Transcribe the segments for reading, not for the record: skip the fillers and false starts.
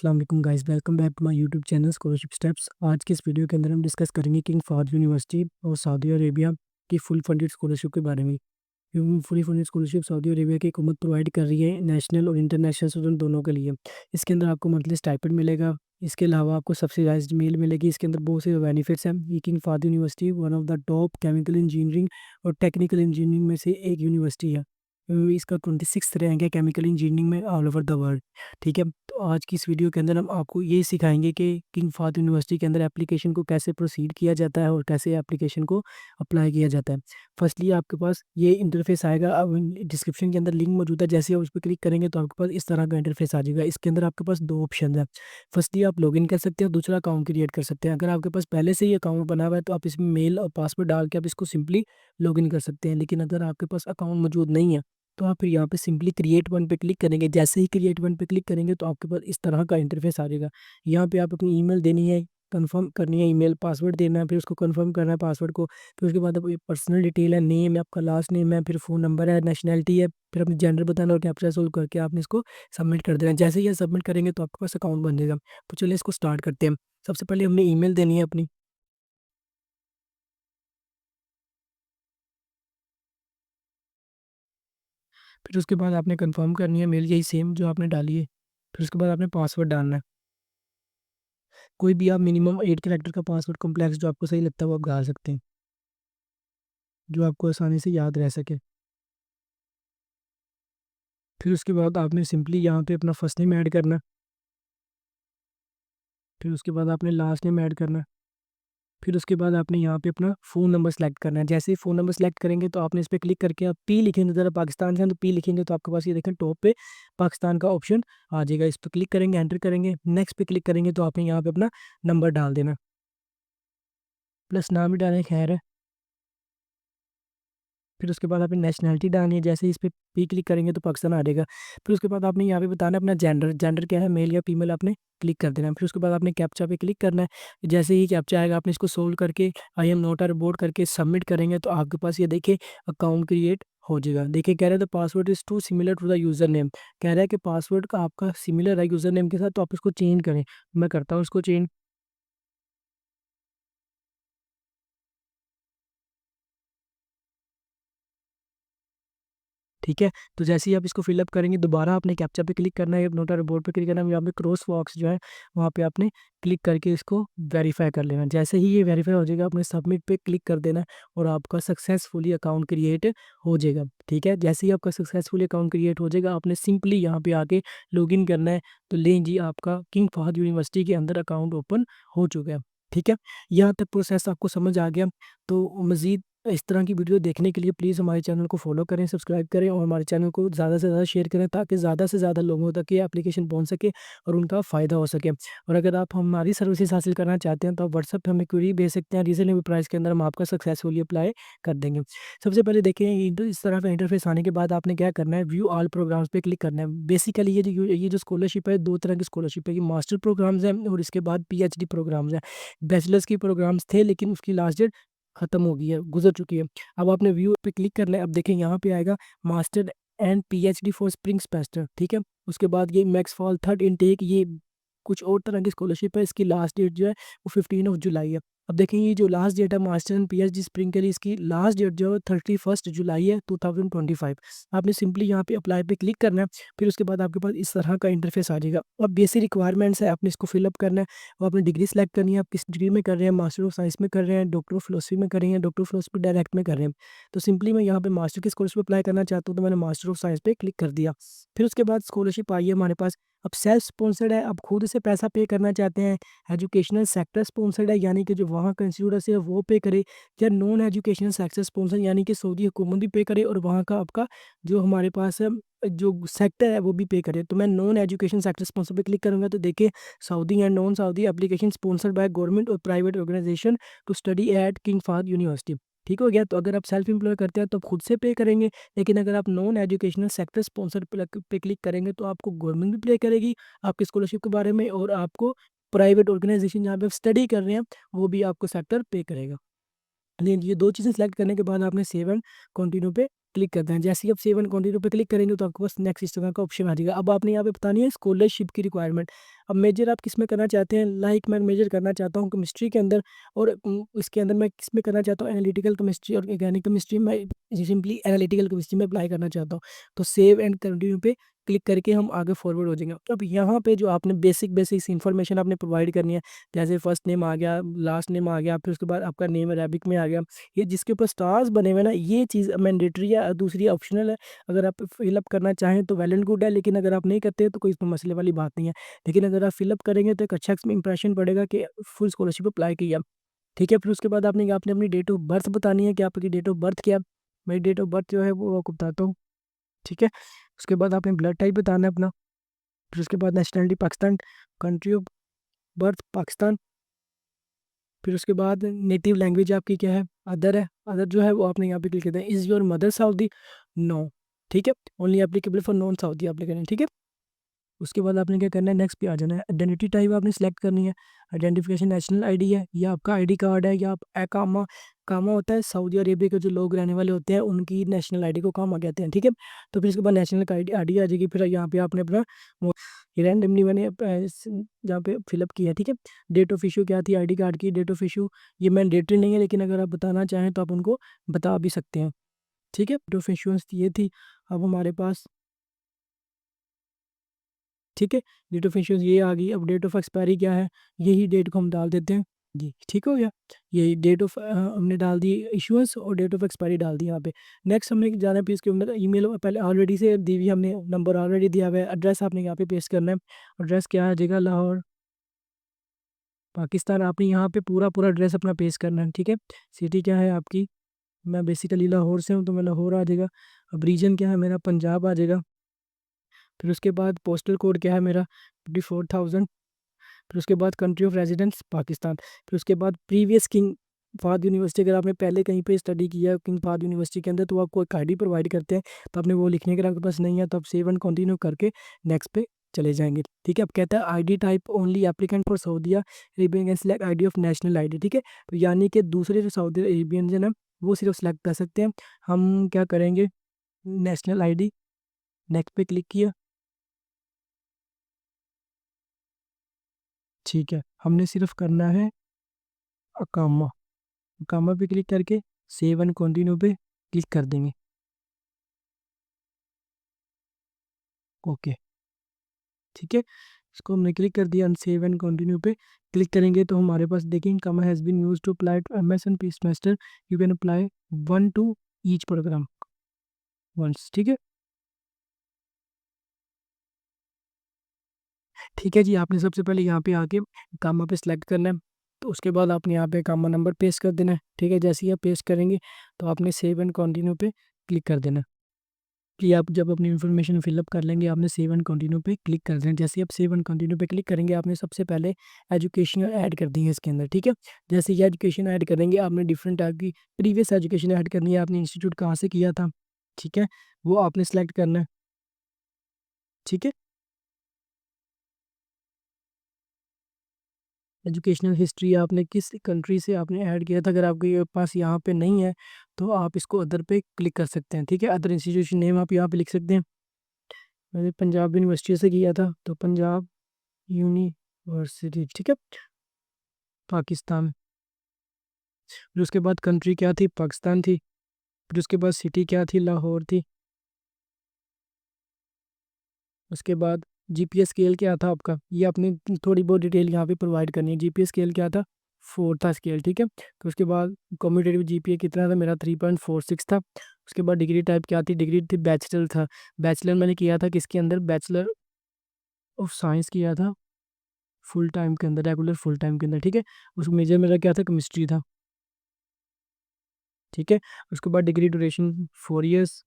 अस्सलाम वालेकुम guys, welcome back to my YouTube channel scholarship steps. आज के इस वीडियो के अंदर हम डिस्कस करेंगे किंग फहद यूनिवर्सिटी और सऊदी अरेबिया की फुल फंडेड स्कॉलरशिप के बारे में। Fully funded scholarship Saudi Arabia की हुकूमत प्रोवाइड कर रही है नेशनल और इंटरनेशनल स्टूडेंट दोनों के लिए। इसके अंदर आपको मंथली स्टाइपेंड मिलेगा। इसके अलावा आपको सब्सिडाइज्ड मील मिलेगी। इसके अंदर बहुत से बेनिफिट्स हैं। ये King Fahd University one of the top chemical engineering और टेक्निकल इंजीनियरिंग में से एक यूनिवर्सिटी है। इसका 26 रैंक है केमिकल इंजीनियरिंग में ऑल ओवर द वर्ल्ड। ठीक है, तो आज की इस वीडियो के अंदर हम आपको ये सिखाएंगे कि किंग फहद यूनिवर्सिटी के अंदर एप्लीकेशन को कैसे प्रोसीड किया जाता है और कैसे एप्लीकेशन को अप्लाई किया जाता है। फर्स्टली आपके पास ये इंटरफेस आएगा। अब डिस्क्रिप्शन के अंदर लिंक मौजूद है, जैसे आप उस पर क्लिक करेंगे तो आपके पास इस तरह का इंटरफेस आ जाएगा। इसके अंदर आपके पास दो ऑप्शन है। फर्स्टली आप लॉगिन कर सकते हैं, दूसरा अकाउंट क्रिएट कर सकते हैं। अगर आपके पास पहले से ही अकाउंट बना हुआ है तो आप इसमें मेल और पासवर्ड डाल के आप इसको सिंपली लॉगिन कर सकते हैं। लेकिन अगर आपके पास अकाउंट मौजूद नहीं है तो आप फिर यहाँ पे सिंपली क्रिएट वन पे क्लिक करेंगे। जैसे ही क्रिएट वन पे क्लिक करेंगे तो आपके पास इस तरह का इंटरफेस आ जाएगा। यहाँ पे आप अपनी ईमेल देनी है, कंफर्म करनी है ईमेल, पासवर्ड देना है, फिर उसको कंफर्म करना है पासवर्ड को। फिर उसके बाद आप पर्सनल डिटेल है, नेम है, आपका लास्ट नेम है, फिर फ़ोन नंबर है, नेशनैलिटी है, फिर अपनी जेंडर बताना और कैप्चा सोल्व करके आपने इसको सबमिट कर देना है। जैसे ही ये सबमिट करेंगे तो आपके पास अकाउंट बन जाएगा। तो चलिए इसको स्टार्ट करते हैं। सबसे पहले हमने ईमेल देनी है अपनी। फिर उसके बाद आपने कंफर्म करनी है मेल, यही सेम जो आपने डाली है। फिर उसके बाद आपने पासवर्ड डालना है। कोई भी आप मिनिमम 8 कैरेक्टर का पासवर्ड कॉम्प्लेक्स जो आपको सही लगता है वो आप डाल सकते हैं, जो आपको आसानी से याद रह सके। फिर उसके बाद आपने सिंपली यहाँ पे अपना फर्स्ट नेम ऐड करना है। फिर उसके बाद आपने लास्ट नेम ऐड करना है। फिर उसके बाद आपने यहाँ पे अपना फ़ोन नंबर सेलेक्ट करना है। जैसे ही फ़ोन नंबर सेलेक्ट करेंगे तो आपने इस पर क्लिक करके आप पी लिखेंगे, ज़रा पाकिस्तान से हैं तो पी लिखेंगे तो आपके पास ये देखें टॉप पे पाकिस्तान का ऑप्शन आ जाएगा। इस पर क्लिक करेंगे, एंटर करेंगे, नेक्स्ट पे क्लिक करेंगे तो आपने यहाँ पे अपना नंबर डाल देना, प्लस नाम भी डालें, खैर है। फिर उसके बाद आपने नेशनैलिटी डालनी है। जैसे ही इस पे पी क्लिक करेंगे तो पाकिस्तान आ जाएगा। फिर उसके बाद आपने यहाँ पे बताना है अपना जेंडर, जेंडर क्या है, मेल या फीमेल, आपने क्लिक कर देना है। फिर उसके बाद आपने कैप्चा पे क्लिक करना है। जैसे ही कैप्चा आएगा आपने इसको सोल्व करके I am not a robot करके सबमिट करेंगे तो आपके पास ये देखिए अकाउंट क्रिएट हो जाएगा। देखिए कह रहा है the password is too similar to the username. कह रहा है कि पासवर्ड का आपका सिमिलर है यूज़र नेम के साथ, तो आप इसको चेंज करें। मैं करता हूँ इसको चेंज। ठीक है, तो जैसे ही आप इसको फिलअप करेंगे दोबारा आपने कैप्चा पे क्लिक करना है, नोटा बोर्ड पे क्लिक करना है, यहाँ पे क्रॉस बॉक्स जो है वहाँ पे आपने क्लिक करके इसको वेरीफाई कर लेना है। जैसे ही ये वेरीफाई हो जाएगा आपने सबमिट पे क्लिक कर देना है और आपका सक्सेसफुली अकाउंट क्रिएट हो जाएगा। ठीक है, जैसे ही आपका सक्सेसफुली अकाउंट क्रिएट हो जाएगा आपने सिंपली यहाँ पे आके लॉगिन करना है। तो लें जी, आपका किंग फहद यूनिवर्सिटी के अंदर अकाउंट ओपन हो चुका है। ठीक है, यहाँ तक प्रोसेस आपको समझ आ गया। तो मज़ीद इस तरह की वीडियो देखने के लिए प्लीज़ हमारे चैनल को फॉलो करें, सब्सक्राइब करें और हमारे चैनल को ज़्यादा से ज़्यादा शेयर करें ताकि ज़्यादा से ज़्यादा लोगों तक ये एप्लीकेशन पहुंच सके और उनका फ़ायदा हो सके। और अगर आप हमारी सर्विसेज हासिल करना चाहते हैं तो आप व्हाट्सएप पे हमें क्वेरी भेज सकते हैं। रीज़नेबल प्राइस के अंदर हम आपका सक्सेसफुली अप्लाई कर देंगे। सबसे पहले देखें, इस तरह का इंटरफेस आने के बाद आपने क्या करना है, व्यू ऑल प्रोग्राम्स पे क्लिक करना है। बेसिकली ये जो स्कॉलरशिप है, दो तरह की स्कॉलरशिप है। ये मास्टर प्रोग्राम्स हैं और इसके बाद पीएचडी प्रोग्राम्स हैं। बैचलर्स की प्रोग्राम्स थे लेकिन उसकी लास्ट डेट खत्म हो गई है, गुजर चुकी है। अब आपने व्यू पे क्लिक करना है। अब देखें यहाँ पे आएगा master and PhD for spring semester. ठीक है, उसके बाद ये मैक्स फॉल थर्ड इनटेक, ये कुछ और तरह की स्कॉलरशिप है। इसकी लास्ट डेट जो है वो 15 जुलाई है। अब देखें ये जो लास्ट डेट है मास्टर एंड पीएचडी स्प्रिंग के लिए, इसकी लास्ट डेट जो है 31 जुलाई है 2025। आपने सिंपली यहाँ पे अप्लाई पे क्लिक करना है। फिर उसके बाद आपके पास इस तरह का इंटरफेस आ जाएगा। अब बेसिक रिक्वायरमेंट्स है, आपने इसको फिलअप करना है और अपनी डिग्री सेलेक्ट करनी है। आप किस डिग्री में कर रहे हैं, मास्टर ऑफ साइंस में कर रहे हैं, डॉक्टर ऑफ फिलोसफी में कर रहे हैं, डॉक्टर ऑफ फिलोसफी डायरेक्ट में कर रहे हैं। तो सिंपली मैं यहाँ पे मास्टर की स्कॉलरशिप अप्लाई करना चाहता हूँ तो मैंने मास्टर ऑफ साइंस पे क्लिक कर दिया। फिर उसके बाद स्कॉलरशिप आई है हमारे पास। अब सेल्फ स्पॉन्सर्ड है, अब खुद से पैसा पे करना चाहते हैं। एजुकेशनल सेक्टर स्पॉन्सर्ड है, यानी कि जो वहाँ का इंस्टीट्यूट है सिर्फ वो पे करे, या नॉन एजुकेशनल सेक्टर स्पॉन्सर यानी कि सऊदी हुकूमत भी पे करे और वहाँ का आपका जो हमारे पास है जो सेक्टर है वो भी पे करे। तो मैं नॉन एजुकेशन सेक्टर स्पॉन्सर पे क्लिक करूँगा तो देखिए Saudi and non Saudi application sponsored by government और private organisation to study at King Fahd University. ठीक हो गया, तो अगर आप सेल्फ एम्प्लॉय करते हैं तो आप खुद से पे करेंगे। लेकिन अगर आप नॉन एजुकेशनल सेक्टर स्पॉन्सर पे क्लिक करेंगे तो आपको गवर्नमेंट भी पे करेगी आपकी स्कॉलरशिप के बारे में, और आपको प्राइवेट ऑर्गेनाइजेशन जहाँ पे आप स्टडी कर रहे हैं वो भी आपको सेक्टर पे करेगा। लेकिन ये दो चीज़ें सेलेक्ट करने के बाद आपने सेव एंड कंटिन्यू पे क्लिक करते हैं। जैसे ही आप सेव एंड कंटिन्यू पे क्लिक करेंगे तो आपके पास नेक्स्ट इस तरह का ऑप्शन आ जाएगा। अब आपने यहाँ पे बतानी है स्कॉलरशिप की रिक्वायरमेंट। अब मेजर आप किस में करना चाहते हैं? लाइक मैं मेजर करना चाहता हूँ केमिस्ट्री के अंदर, और इसके अंदर मैं किस में करना चाहता हूँ? एनालिटिकल केमिस्ट्री और ऑर्गेनिक केमिस्ट्री में, सिंपली एनालिटिकल केमिस्ट्री में अप्लाई करना चाहता हूँ। तो सेव एंड कंटिन्यू पे क्लिक करके हम आगे फॉरवर्ड हो जाएंगे। अब यहाँ पे जो आपने बेसिक बेसिक इन्फॉर्मेशन आपने प्रोवाइड करनी है, जैसे फर्स्ट नेम आ गया, लास्ट नेम आ गया, फिर उसके बाद आपका नेम अरेबिक में आ गया, ये जिसके ऊपर स्टार्स बने हुए ना, ये चीज़ मैंडेटरी है, दूसरी ऑप्शनल है। अगर आप फिलअप करना चाहें तो वेल एंड गुड है, लेकिन अगर आप नहीं करते तो कोई इसमें मसले वाली बात नहीं है। लेकिन अगर आप फिलअप करेंगे तो एक अच्छा इंप्रेशन पड़ेगा कि फुल स्कॉलरशिप अप्लाई किया। ठीक है, फिर उसके बाद आपने आपने अपनी डेट ऑफ बर्थ बतानी है कि आपकी डेट ऑफ बर्थ क्या है। मेरी डेट ऑफ बर्थ जो है वो आपको बताता हूँ। ठीक है, उसके बाद आपने ब्लड टाइप बताना है अपना, फिर उसके बाद nationality Pakistan, country of birth Pakistan, फिर उसके बाद नेटिव लैंग्वेज आपकी क्या है? अदर है। अदर जो है वो आपने यहाँ पे क्लिक करते हैं। Is your mother Saudi? No. ठीक है, only applicable for non Saudi applicant. ठीक है, उसके बाद आपने क्या करना है, नेक्स्ट पे आ जाना है। आइडेंटिटी टाइप आपने सेलेक्ट करनी है। आइडेंटिफिकेशन नेशनल आईडी है या आपका आईडी कार्ड है या आप एकामा, कामा होता है सऊदी अरेबिया के जो लोग रहने वाले होते हैं उनकी नेशनल आईडी को कामा कहते हैं। ठीक है, तो फिर उसके बाद नेशनल आईडी आईडी आ जाएगी। फिर यहाँ पे आपने अपना रैंडमली मैंने जहाँ पे फिलअप किया है। ठीक है, डेट ऑफ इशू क्या थी आईडी कार्ड की? डेट ऑफ इशू ये मैंडेटरी नहीं है, लेकिन अगर आप बताना चाहें तो आप उनको बता भी सकते हैं। ठीक है, डेट ऑफ इशूंस ये थी। अब हमारे पास, ठीक है, डेट ऑफ इश्यूज ये आ गई। अब डेट ऑफ एक्सपायरी क्या है? यही डेट को हम डाल देते हैं जी। ठीक हो गया, यही डेट ऑफ हमने डाल दी इशूएंस और डेट ऑफ एक्सपायरी डाल दी यहाँ पे। नेक्स्ट हमने जाना है इसके अंदर ईमेल पहले ऑलरेडी से दी हुई, हमने नंबर ऑलरेडी दिया हुआ है। एड्रेस आपने यहाँ पे पेस्ट करना है। एड्रेस क्या आ जाएगा? लाहौर पाकिस्तान। आपने यहाँ पे पूरा पूरा एड्रेस अपना पेस्ट करना है। ठीक है, सिटी क्या है आपकी? मैं बेसिकली लाहौर से हूँ तो मैं लाहौर आ जाएगा। अब रीजन क्या है मेरा? पंजाब आ जाएगा। फिर उसके बाद पोस्टल कोड क्या है मेरा? 54,000। फिर उसके बाद कंट्री ऑफ रेजिडेंस पाकिस्तान। फिर उसके बाद प्रीवियस किंग फाद यूनिवर्सिटी, अगर आपने पहले कहीं पे स्टडी किया किंग फाद यूनिवर्सिटी के अंदर तो आपको एक आईडी प्रोवाइड करते हैं, तो आपने वो लिखने के लिए आपके पास नहीं है तो आप सेव एंड कंटिन्यू करके नेक्स्ट पे चले जाएंगे। ठीक है, अब कहता है ID type only applicant for Saudi Arabian can select ID of national ID. ठीक है, तो यानी कि दूसरे जो सऊदी अरेबियन है ना वो सिर्फ सेलेक्ट कर सकते हैं। हम क्या करेंगे? नेशनल आईडी, नेक्स्ट पे क्लिक किया। ठीक है, हमने सिर्फ करना है अकामा। अकामा पे क्लिक करके सेव एंड कंटिन्यू पे क्लिक कर देंगे। ओके, ठीक है, इसको हमने क्लिक कर दिया। सेव एंड कंटिन्यू पे क्लिक करेंगे तो हमारे पास देखेंगे comma has been use to apply to MS and P semester, you can apply 1 to each programme once. ठीक है, ठीक है जी, आपने सबसे पहले यहाँ पे आके कामा पे सिलेक्ट करना है। तो उसके बाद आपने यहाँ पे कामा नंबर पेस्ट कर देना है। ठीक है, जैसे ही आप पेस्ट करेंगे तो आपने सेव एंड कंटिन्यू पे क्लिक कर देना है। कि आप जब अपनी इन्फॉर्मेशन फिलअप कर लेंगे आपने सेव एंड कंटिन्यू पे क्लिक कर दें। जैसे ही आप सेव एंड कंटिन्यू पे क्लिक करेंगे आपने सबसे पहले एजुकेशन ऐड कर दी है इसके अंदर। ठीक है, जैसे ये एजुकेशन ऐड करेंगे आपने डिफरेंट टाइप की प्रीवियस एजुकेशन ऐड करनी है। आपने इंस्टीट्यूट कहाँ से किया था, ठीक है, वो आपने सेलेक्ट करना है। ठीक है, एजुकेशनल हिस्ट्री आपने किस कंट्री से आपने ऐड किया था, अगर आपके पास यहाँ पे नहीं है तो आप इसको अदर पे क्लिक कर सकते हैं। ठीक है, अदर इंस्टीट्यूशन नेम आप यहाँ पे लिख सकते हैं। मैंने पंजाब यूनिवर्सिटी से किया था तो पंजाब यूनिवर्सिटी। ठीक है, पाकिस्तान। फिर उसके बाद कंट्री क्या थी? पाकिस्तान थी। फिर उसके बाद सिटी क्या थी? लाहौर थी। उसके बाद जीपीएस स्केल क्या था आपका? ये आपने थोड़ी बहुत डिटेल यहाँ पे प्रोवाइड करनी है। जीपीएस स्केल क्या था? 4 था स्केल। ठीक है, तो उसके बाद कम्यूटेटिव जीपीए कितना था? मेरा 3.46 था। उसके बाद डिग्री टाइप क्या थी? डिग्री थी बैचलर था। बैचलर मैंने किया था किसके अंदर? बैचलर ऑफ साइंस किया था फुल टाइम के अंदर, रेगुलर फुल टाइम के अंदर। ठीक है, उस मेजर मेरा क्या था? केमिस्ट्री था। ठीक है, उसके बाद डिग्री ड्यूरेशन 4 इयर्स।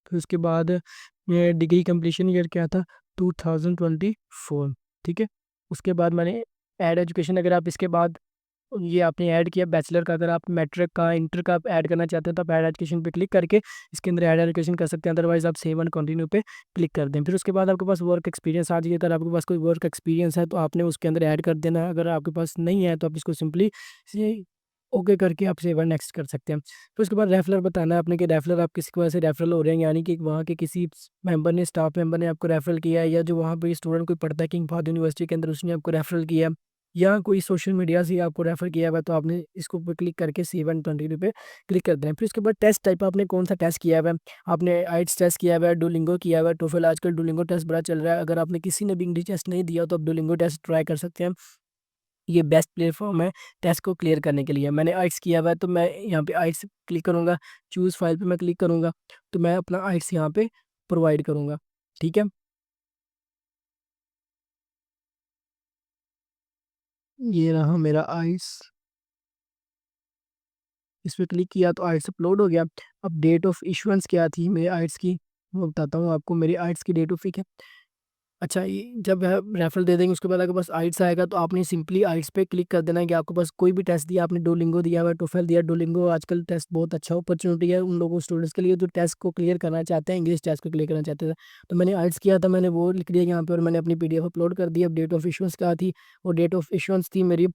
फिर उसके बाद ये डिग्री कंप्लीशन ईयर क्या था? 2024। ठीक है, उसके बाद मैंने ऐड एजुकेशन, अगर आप इसके बाद ये आपने ऐड किया बैचलर का, अगर आप मैट्रिक का इंटर का ऐड करना चाहते हैं तो आप ऐड एजुकेशन पे क्लिक करके इसके अंदर ऐड एजुकेशन कर सकते हैं। अदरवाइज आप सेव एंड कंटिन्यू पे क्लिक कर दें। फिर उसके बाद आपके पास वर्क एक्सपीरियंस आ जाइए। अगर आपके पास कोई वर्क एक्सपीरियंस है तो आपने उसके अंदर ऐड कर देना है। अगर आपके पास नहीं है तो आप इसको सिंपली ओके करके आप सेव एंड नेक्स्ट कर सकते हैं। फिर उसके बाद रेफरल बताना है आपने कि रेफरल आप किसी की वजह से रेफरल हो रहे हैं, यानी कि वहाँ के किसी मेंबर ने, स्टाफ मेंबर ने आपको रेफरल किया है, या जो वहाँ पे स्टूडेंट कोई पढ़ता है किंग फहद यूनिवर्सिटी के अंदर, उसने आपको रेफरल किया, या कोई सोशल मीडिया से आपको रेफर किया हुआ है, तो आपने इसको पे क्लिक करके सेव एंड कंटिन्यू पे क्लिक कर देना है। फिर उसके बाद टेस्ट टाइप आपने कौन सा टेस्ट किया हुआ है, आपने आइट्स टेस्ट किया हुआ है, डुलिंगो किया हुआ है, टोफल, आजकल डुलिंगो टेस्ट बड़ा चल रहा है। अगर आपने किसी ने भी इंग्लिश टेस्ट नहीं दिया तो आप डुलिंगो टेस्ट ट्राई कर सकते हैं। ये बेस्ट प्लेटफॉर्म है टेस्ट को क्लियर करने के लिए। मैंने आइट्स किया हुआ है तो मैं यहाँ पे आइट्स क्लिक करूँगा, चूज़ फाइल पे मैं क्लिक करूँगा, तो मैं अपना आइट्स यहाँ पे प्रोवाइड करूँगा। ठीक है, ये रहा मेरा आइट्स, इस पे क्लिक किया तो आइट्स अपलोड हो गया। अब डेट ऑफ इशुएंस क्या थी मेरे आइट्स की, वो बताता हूँ आपको। मेरी आइट्स की डेट ऑफ, अच्छा, ये जब रेफरल दे देंगे उसके बाद आपके पास आइट्स आएगा तो आपने सिंपली आइट्स पे क्लिक कर देना है कि आपके पास कोई भी टेस्ट दिया, आपने डोलिंगो दिया हुआ है, टोफेल दिया। डोलिंगो आजकल टेस्ट बहुत अच्छा अपॉर्चुनिटी है उन लोगों स्टूडेंट्स के लिए जो टेस्ट को क्लियर करना चाहते हैं, इंग्लिश टेस्ट को क्लियर करना चाहते थे। तो मैंने आइट्स किया था, मैंने वो लिख दिया यहाँ पे, और मैंने अपनी पीडीएफ अपलोड कर दी। अब डेट ऑफ इशुएंस क्या थी, और डेट ऑफ इशुएंस थी मेरी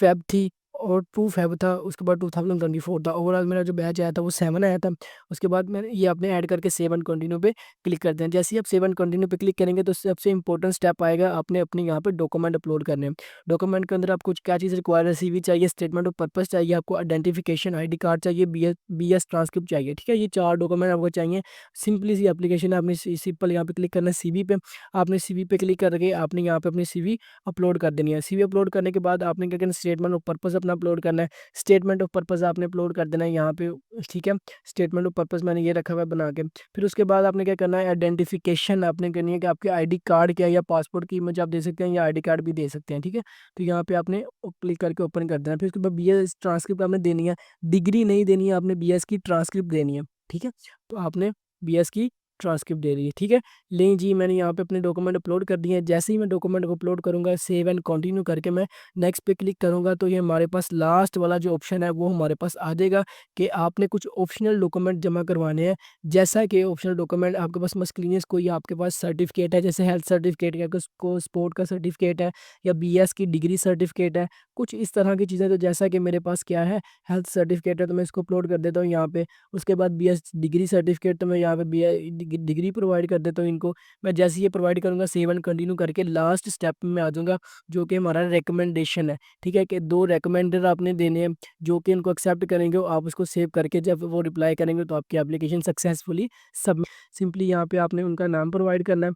फेब थी, और 2 फेब था, उसके बाद 2024 था। ओवरऑल मेरा जो बैच आया था वो 7 आया था। उसके बाद मैंने ये आपने ऐड करके सेव एंड कंटिन्यू पे क्लिक करते हैं। जैसे ही आप सेव एंड कंटिन्यू पे क्लिक करेंगे तो सबसे इंपॉर्टेंट स्टेप आएगा, आपने अपने यहाँ पे डॉक्यूमेंट अपलोड करने हैं। डॉक्यूमेंट के अंदर आपको क्या चीज़ रिक्वायर है, सीवी चाहिए, स्टेटमेंट ऑफ पर्पस चाहिए, आपको आइडेंटिफिकेशन आईडी कार्ड चाहिए, बीएस ट्रांसक्रिप्ट चाहिए। ठीक है, ये 4 डॉक्यूमेंट आपको चाहिए। सिंपली सी एप्लीकेशन है, आपने सिंपल यहाँ पे क्लिक करना है सीवी पे। आपने सीवी पे क्लिक करके आपने यहाँ पे अपनी सीवी अपलोड कर देनी है। सीवी अपलोड करने के बाद आपने क्या करना है, स्टेटमेंट ऑफ पर्पस अपना अपलोड करना है। स्टेटमेंट ऑफ पर्पस आपने अपलोड कर देना है यहाँ पे। ठीक है, स्टेटमेंट ऑफ पर्पस मैंने ये रखा हुआ है बना के। फिर उसके बाद आपने क्या करना है, आइडेंटिफिकेशन आपने करनी है कि आपके आईडी कार्ड क्या है, या पासपोर्ट की इमेज आप दे सकते हैं, या आईडी कार्ड भी दे सकते हैं। ठीक है, तो यहाँ पे आपने क्लिक करके ओपन कर देना। फिर उसके बाद बीएस ट्रांसक्रिप्ट आपने देनी है, डिग्री नहीं देनी है, आपने बीएस की ट्रांसक्रिप्ट देनी है। ठीक है, तो आपने बीएस की ट्रांसक्रिप्ट दे रही है। ठीक है, लें जी, मैंने यहाँ पे अपने डॉक्यूमेंट अपलोड कर दिए हैं। जैसे ही मैं डॉक्यूमेंट को अपलोड करूँगा, सेव एंड कंटिन्यू करके मैं नेक्स्ट पे क्लिक करूँगा, तो ये हमारे पास लास्ट वाला जो ऑप्शन है वो हमारे पास आ जाएगा कि आपने कुछ ऑप्शनल डॉक्यूमेंट जमा करवाने हैं। जैसा कि ऑप्शनल डॉक्यूमेंट आपके पास मस्कुलिनियस कोई आपके पास सर्टिफिकेट है, जैसे हेल्थ सर्टिफिकेट है, को स्पोर्ट का सर्टिफिकेट है, या बीएस की डिग्री सर्टिफिकेट है, कुछ इस तरह की चीज़ें। तो जैसा कि मेरे पास क्या है, हेल्थ सर्टिफिकेट है, तो मैं इसको अपलोड कर देता हूँ यहाँ पे। उसके बाद बीएस डिग्री सर्टिफिकेट, तो मैं यहाँ पे बी डिग्री प्रोवाइड कर देता हूँ इनको। मैं जैसे ही ये प्रोवाइड करूँगा, सेव एंड कंटिन्यू करके लास्ट स्टेप में मैं आ जाऊँगा, जो कि हमारा रिकमेंडेशन है। ठीक है, कि 2 रिकमेंडर आपने देने हैं, जो कि इनको एक्सेप्ट करेंगे, और आप उसको सेव करके जब वो रिप्लाई करेंगे तो आपकी एप्लीकेशन सक्सेसफुली सबमिट। सिंपली यहाँ पे आपने उनका नाम प्रोवाइड करना है।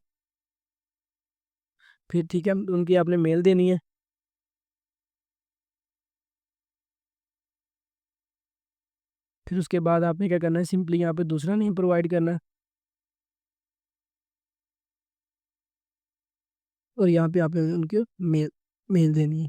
फिर ठीक है, उनकी आपने मेल देनी है। फिर उसके बाद आपने क्या करना है, सिंपली यहाँ पे दूसरा नेम प्रोवाइड करना है, और यहाँ पे आपने उनकी मेल मेल देनी है।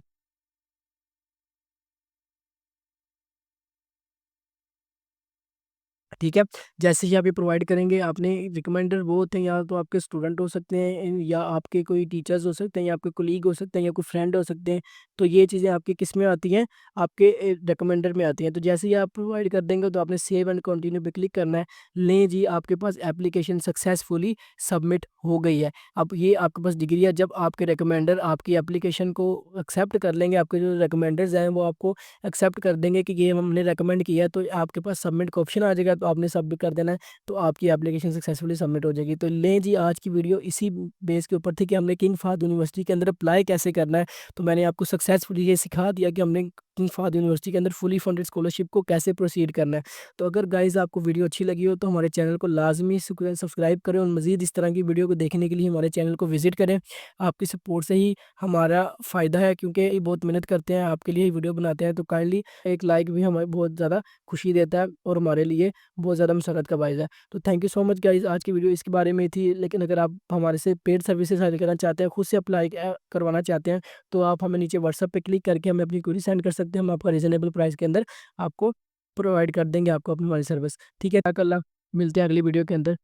ठीक है, जैसे ही आप ये प्रोवाइड करेंगे, आपने रिकमेंडर वो होते हैं, या तो आपके स्टूडेंट हो सकते हैं, या आपके कोई टीचर्स हो सकते हैं, या आपके कोलीग हो सकते हैं, या कोई फ्रेंड हो सकते हैं। तो ये चीज़ें आपकी किस में आती हैं, आपके रिकमेंडर में आती हैं। तो जैसे ही आप प्रोवाइड कर देंगे तो आपने सेव एंड कंटिन्यू पे क्लिक करना है। लें जी, आपके पास एप्लीकेशन सक्सेसफुली सबमिट हो गई है। अब ये आपके पास डिग्री है, जब आपके रिकमेंडर आपकी एप्लीकेशन को एक्सेप्ट कर लेंगे, आपके जो रिकमेंडर्स हैं वो आपको एक्सेप्ट कर देंगे कि ये हमने रेकमेंड किया है, तो आपके पास सबमिट का ऑप्शन आ जाएगा, तो आपने सबमिट कर देना है, तो आपकी एप्लीकेशन सक्सेसफुली सबमिट हो जाएगी। तो लें जी, आज की वीडियो इसी बेस के ऊपर थी कि हमने किंग फहद यूनिवर्सिटी के अंदर अप्लाई कैसे करना है। तो मैंने आपको सक्सेसफुली ये सिखा दिया कि हमने किंग फहद यूनिवर्सिटी के अंदर फुली फंडेड स्कॉलरशिप को कैसे प्रोसीड करना है। तो अगर गाइज आपको वीडियो अच्छी लगी हो तो हमारे चैनल को लाजमी सब्सक्राइब करें, और मज़ीद इस तरह की वीडियो को देखने के लिए हमारे चैनल को विजिट करें। आपकी सपोर्ट से ही हमारा फ़ायदा है, क्योंकि ये बहुत मेहनत करते हैं, आपके लिए ही वीडियो बनाते हैं। तो काइंडली एक लाइक भी हमें बहुत ज़्यादा खुशी देता है, और हमारे लिए बहुत ज़्यादा मसरत का बायस है। तो thank you so much guys, आज की वीडियो इसके बारे में थी। लेकिन अगर आप हमारे से पेड सर्विसेज हासिल करना चाहते हैं, खुद से अप्लाई करवाना चाहते हैं, तो आप हमें नीचे व्हाट्सएप पे क्लिक करके हमें अपनी क्वेरी सेंड कर सकते हैं। हम आपका रीज़नेबल प्राइस के अंदर आपको प्रोवाइड कर देंगे आपको अपनी हमारी सर्विस। ठीक है, अल्लाह, मिलते हैं अगली वीडियो के अंदर।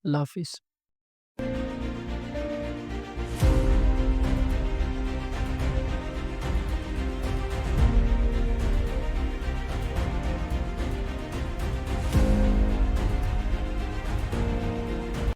अल्लाह हाफिज़।